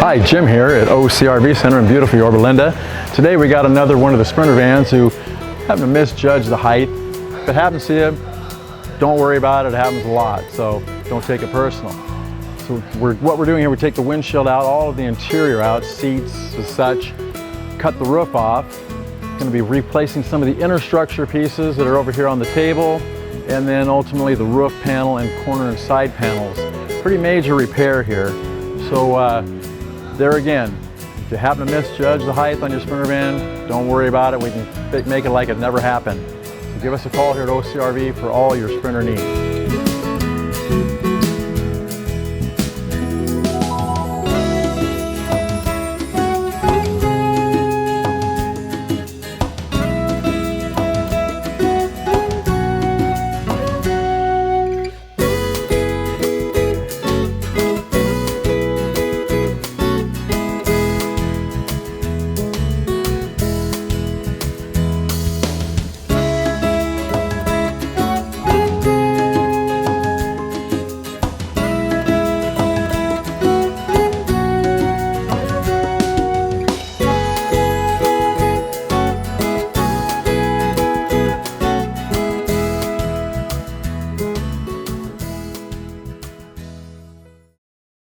Hi, Jim here at OCRV Center in beautiful Yorba Linda. Today we got another one of the Sprinter vans who happened to misjudge the height. If it happens to you, don't worry about it. It happens a lot, so don't take it personal. So what we're doing here, we take the windshield out, all of the interior out, seats as such, cut the roof off. Going to be replacing some of the inner structure pieces that are over here on the table, and then ultimately the roof panel and corner and side panels. Pretty major repair here. So there again, if you happen to misjudge the height on your Sprinter van, don't worry about it. We can make it like it never happened. So give us a call here at OCRV for all your Sprinter needs.